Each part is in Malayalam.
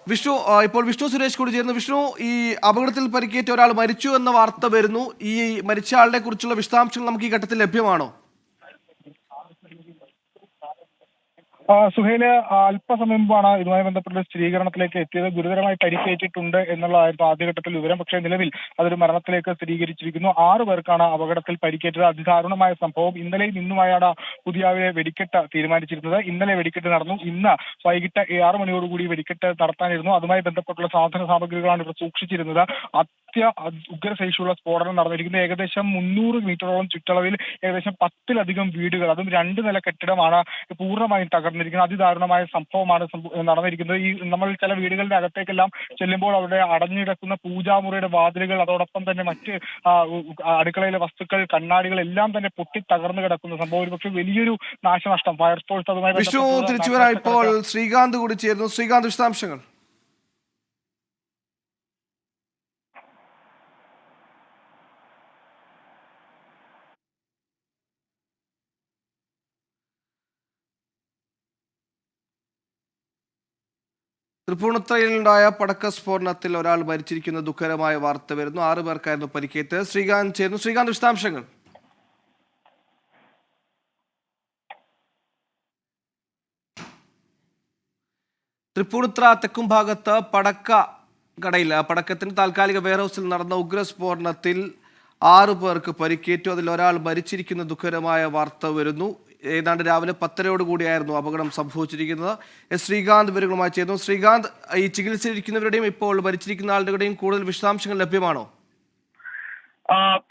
വിഷ്ണു, ഇപ്പോൾ വിഷ്ണു സുരേഷ് കൂടി ചേരുന്നു. വിഷ്ണു, ഈ അപകടത്തിൽ പരിക്കേറ്റ ഒരാൾ മരിച്ചു എന്ന വാർത്ത വരുന്നു. ഈ മരിച്ച ആളുടെ കുറിച്ചുള്ള വിശദാംശങ്ങൾ നമുക്ക് ഈ ഘട്ടത്തിൽ ലഭ്യമാണോ? സുഹൈല് അല്പസമയം മുമ്പാണ് ഇതുമായി ബന്ധപ്പെട്ട സ്ഥിരീകരണത്തിലേക്ക് എത്തിയത്. ഗുരുതരമായി പരിക്കേറ്റിട്ടുണ്ട് എന്നുള്ളതായിരുന്നു ആദ്യഘട്ടത്തിൽ വിവരം. പക്ഷേ നിലവിൽ അതൊരു മരണത്തിലേക്ക് സ്ഥിരീകരിച്ചിരിക്കുന്നു. 6 പേർക്കാണ് അപകടത്തിൽ പരിക്കേറ്റത്. അതിദാരുണമായ സംഭവം. ഇന്നലെയും ഇന്നുമായാണ് പുതിയാവിലെ വെടിക്കെട്ട് തീരുമാനിച്ചിരുന്നത്. ഇന്നലെ വെടിക്കെട്ട് നടന്നു. ഇന്ന് വൈകിട്ട് 6 മണിയോടുകൂടി വെടിക്കെട്ട് നടത്താനിരുന്നു. അതുമായി ബന്ധപ്പെട്ടുള്ള സാധന സാമഗ്രികളാണ് ഇവർ സൂക്ഷിച്ചിരുന്നത്. ഉഗ്രശേഷിയുള്ള സ്ഫോടനം നടന്നിരിക്കുന്നത്. ഏകദേശം 300 മീറ്ററോളം ചുറ്റളവിൽ ഏകദേശം 10-ലധികം വീടുകൾ, അതും 2 നില കെട്ടിടമാണ് പൂർണ്ണമായും തകർന്നിരിക്കുന്നത്. അതിദാരുണമായ സംഭവമാണ് നടന്നിരിക്കുന്നത്. ഈ നമ്മൾ ചില വീടുകളുടെ അകത്തേക്കെല്ലാം ചെല്ലുമ്പോൾ അവിടെ അടഞ്ഞിടക്കുന്ന പൂജാമുറിയുടെ വാതിലുകൾ, അതോടൊപ്പം തന്നെ മറ്റ് അടുക്കളയിലെ വസ്തുക്കൾ, കണ്ണാടികൾ എല്ലാം തന്നെ പൊട്ടി തകർന്നു കിടക്കുന്ന സംഭവം. പക്ഷെ വലിയൊരു നാശനഷ്ടം. ഫയർഫോഴ്സ് അതുമായി വിഷ്ണു തിരിച്ചു വരാം. ഇപ്പോൾ ശ്രീകാന്ത് കൂടി ചേരുന്നു. ശ്രീകാന്ത്, വിശദാംശങ്ങൾ. തൃപ്പൂണിത്തുറയിലുണ്ടായ പടക്ക സ്ഫോടനത്തിൽ ഒരാൾ മരിച്ചിരിക്കുന്ന ദുഃഖകരമായ വാർത്ത വരുന്നു. 6 പേർക്കായിരുന്നു പരിക്കേറ്റ്. ശ്രീകാന്ത് ചേർന്നു. ശ്രീകാന്ത്, വിശദാംശങ്ങൾ. തൃപ്പൂണിത്തുറ തെക്കും ഭാഗത്ത് പടക്കത്തിന് താൽക്കാലിക വെയർഹൌസിൽ നടന്ന ഉഗ്രസ്ഫോടനത്തിൽ 6 പേർക്ക് പരിക്കേറ്റു. അതിൽ ഒരാൾ മരിച്ചിരിക്കുന്ന ദുഃഖകരമായ വാർത്ത വരുന്നു. ഏതാണ്ട് രാവിലെ 10:30 അപകടം സംഭവിച്ചിരിക്കുന്നത്. ശ്രീകാന്ത് വിവരങ്ങളുമായി ചേർന്നു. ശ്രീകാന്ത്, ഈ ചികിത്സയിലിരിക്കുന്നവരുടെയും ഇപ്പോൾ മരിച്ചിരിക്കുന്ന ആളുകളുടെയും കൂടുതൽ വിശദാംശങ്ങൾ ലഭ്യമാണോ?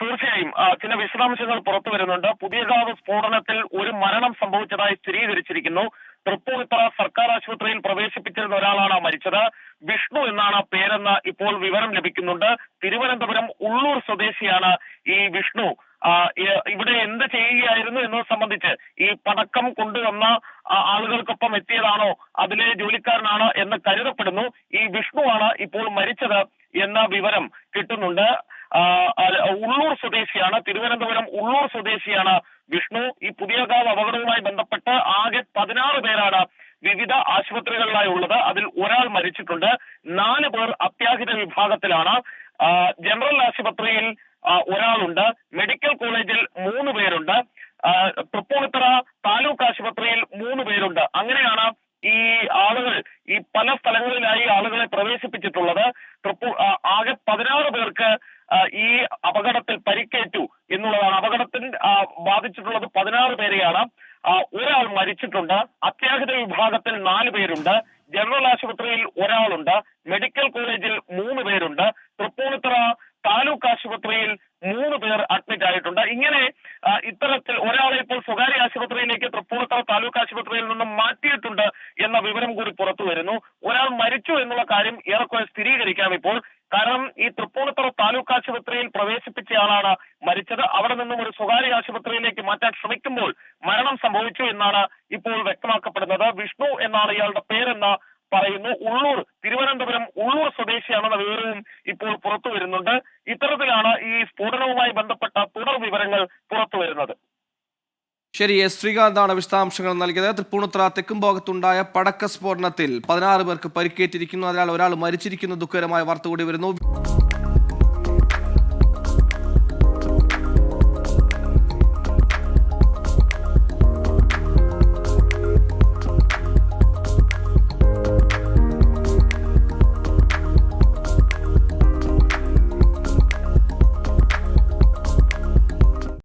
തീർച്ചയായും ചില വിശദാംശങ്ങൾ പുറത്തു വരുന്നുണ്ട്. പുതിയകാവ് സ്ഫോടനത്തിൽ ഒരു മരണം സംഭവിച്ചതായി സ്ഥിരീകരിച്ചിരിക്കുന്നു. തൃപ്പൂണിത്തുറ സർക്കാർ ആശുപത്രിയിൽ പ്രവേശിപ്പിച്ചിരുന്ന ഒരാളാണ് മരിച്ചത്. വിഷ്ണു എന്നാണ് പേരെന്ന് ഇപ്പോൾ വിവരം ലഭിക്കുന്നുണ്ട്. തിരുവനന്തപുരം ഉള്ളൂർ സ്വദേശിയാണ് ഈ വിഷ്ണു. ഇവിടെ എന്ത് ചെയ്യുകയായിരുന്നു എന്നത് സംബന്ധിച്ച് ഈ പടക്കം കൊണ്ടുവന്ന ആളുകൾക്കൊപ്പം എത്തിയതാണോ, അതിലെ ജോലിക്കാരനാണ് എന്ന് കരുതപ്പെടുന്നു. ഈ വിഷ്ണുവാണ് ഇപ്പോൾ മരിച്ചത് എന്ന വിവരം കിട്ടുന്നുണ്ട്. ഉള്ളൂർ സ്വദേശിയാണ്, തിരുവനന്തപുരം ഉള്ളൂർ സ്വദേശിയാണ് വിഷ്ണു. ഈ പുതിയകാവ് അപകടവുമായി ബന്ധപ്പെട്ട് ആകെ 16 പേരാണ് വിവിധ ആശുപത്രികളിലായി ഉള്ളത്. അതിൽ ഒരാൾ മരിച്ചിട്ടുണ്ട്. 4 പേർ അത്യാഹിത വിഭാഗത്തിലാണ്. ജനറൽ ആശുപത്രിയിൽ ഒരാളുണ്ട്. മെഡിക്കൽ കോളേജിൽ 3 പേരുണ്ട്. തൃപ്പൂണിത്തുറ താലൂക്ക് ആശുപത്രിയിൽ 3 പേരുണ്ട്. അങ്ങനെയാണ് ഈ ആളുകൾ ഈ പല സ്ഥലങ്ങളിലായി ആളുകളെ പ്രവേശിപ്പിച്ചിട്ടുള്ളത്. ആകെ 16 പേർക്ക് ഈ അപകടത്തിൽ പരിക്കേറ്റു എന്നുള്ളതാണ്. അപകടത്തിൽ ബാധിച്ചിട്ടുള്ളത് 16 പേരെയാണ്. ഒരാൾ മരിച്ചിട്ടുണ്ട്. അത്യാഹിത വിഭാഗത്തിൽ 4 പേരുണ്ട്. ജനറൽ ആശുപത്രിയിൽ ഒരാളുണ്ട്. മെഡിക്കൽ കോളേജിൽ 3 പേരുണ്ട്. തൃപ്പൂണിത്തുറ താലൂക്ക് ആശുപത്രിയിൽ 3 പേർ അഡ്മിറ്റ് ആയിട്ടുണ്ട്. ഇങ്ങനെ ഇത്തരത്തിൽ ഒരാളെ ഇപ്പോൾ സ്വകാര്യ ആശുപത്രിയിലേക്ക് തൃപ്പൂണിത്തുറ താലൂക്ക് ആശുപത്രിയിൽ നിന്നും മാറ്റിയിട്ടുണ്ട് എന്ന വിവരം കൂടി പുറത്തു വരുന്നു. ഒരാൾ മരിച്ചു എന്നുള്ള കാര്യം ഏറെക്കുറെ സ്ഥിരീകരിക്കാം ഇപ്പോൾ. കാരണം ഈ തൃപ്പൂണിത്തുറ താലൂക്ക് ആശുപത്രിയിൽ പ്രവേശിപ്പിച്ചയാളാണ് മരിച്ചത്. അവിടെ നിന്നും ഒരു സ്വകാര്യ ആശുപത്രിയിലേക്ക് മാറ്റാൻ ശ്രമിക്കുമ്പോൾ മരണം സംഭവിച്ചു എന്നാണ് ഇപ്പോൾ വ്യക്തമാക്കപ്പെടുന്നത്. വിഷ്ണു എന്നാണ് ഇയാളുടെ പേരെന്ന് പറയുന്നു. തിരുവനന്തപുരം ഉള്ളൂർ സ്വദേശിയാണെന്ന വിവരവും ഇപ്പോൾ പുറത്തു വരുന്നുണ്ട്. ഇത്തരത്തിലാണ് ഈ സ്ഫോടനവുമായി ബന്ധപ്പെട്ട തുടർ വിവരങ്ങൾ പുറത്തു വരുന്നത്. ശരി, ശ്രീകാന്താണ് വിശദാംശങ്ങൾ നൽകിയത്. തൃപ്പൂണിത്തുറ തെക്കും ഭാഗത്തുണ്ടായ പടക്ക സ്ഫോടനത്തിൽ 16 പേർക്ക് പരിക്കേറ്റിരിക്കുന്നു. അതിനാൽ ഒരാൾ മരിച്ചിരിക്കുന്ന ദുഃഖകരമായ വാർത്ത കൂടി വരുന്നു.